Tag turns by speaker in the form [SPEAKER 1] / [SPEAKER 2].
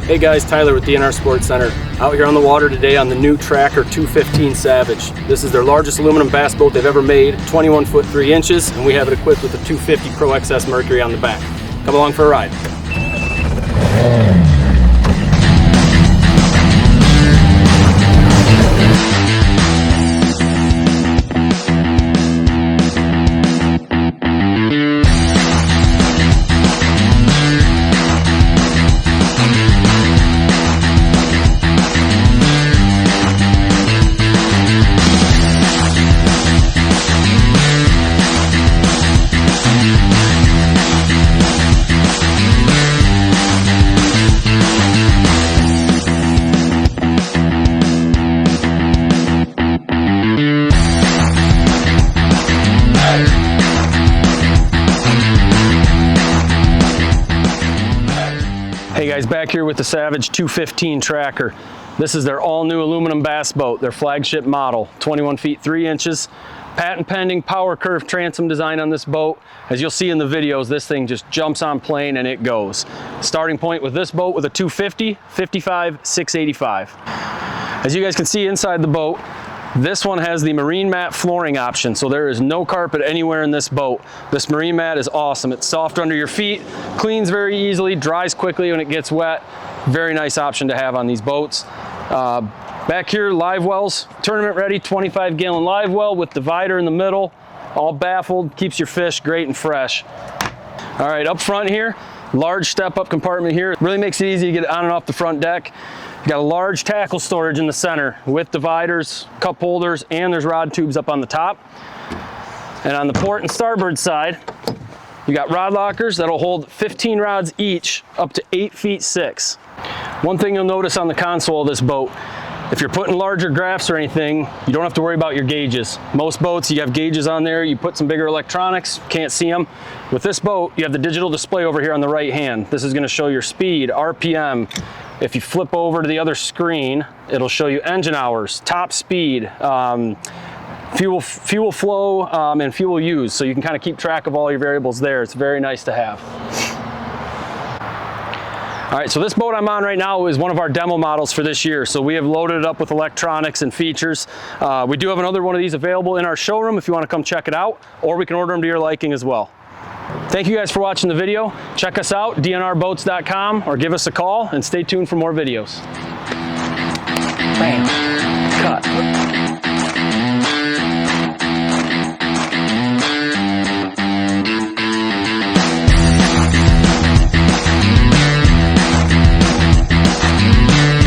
[SPEAKER 1] Hey guys, Tyler with DNR Sports Center. Out here on the water today on the new Tracker 215 Savage. This is their largest aluminum bass boat they've ever made, 21 foot 3 inches, and we have it equipped with a 250 Pro XS Mercury on the back. Come along for a ride. Hey guys, back here with the Savage 215 Tracker. This is their all-new aluminum bass boat, their flagship model, 21 feet 3 inches. Patent pending power curve transom design on this boat. As you'll see in the videos, this thing just jumps on plane and it goes. Starting point with this boat with a 250, 55, 685. As you guys can see inside the boat, this one has the marine mat flooring option, so there is no carpet anywhere in this boat. This marine mat is awesome. It's soft under your feet, cleans very easily, dries quickly when it gets wet. Very nice option to have on these boats. Back here, live wells, tournament ready, 25 gallon live well with divider in the middle, all baffled, keeps your fish great and fresh. All right, up front here, large step-up compartment here. Really makes it easy to get on and off the front deck. You got a large tackle storage in the center with dividers, cup holders, and there's rod tubes up on the top. And on the port and starboard side, you got rod lockers that'll hold 15 rods each, up to 8 feet 6. One thing you'll notice on the console of this boat, if you're putting larger graphs or anything, you don't have to worry about your gauges. Most boats, you have gauges on there, you put some bigger electronics, can't see them. With this boat, you have the digital display over here on the right hand. This is gonna show your speed, RPM. If you flip over to the other screen, it'll show you engine hours, top speed, fuel flow, and fuel use. So you can kind of keep track of all your variables there. It's very nice to have. All right, so this boat I'm on right now is one of our demo models for this year. So we have loaded it up with electronics and features. We do have another one of these available in our showroom if you want to come check it out, or we can order them to your liking as well. Thank you guys for watching the video. Check us out, dnrboats.com, or give us a call and stay tuned for more videos.
[SPEAKER 2] Bang. Cut.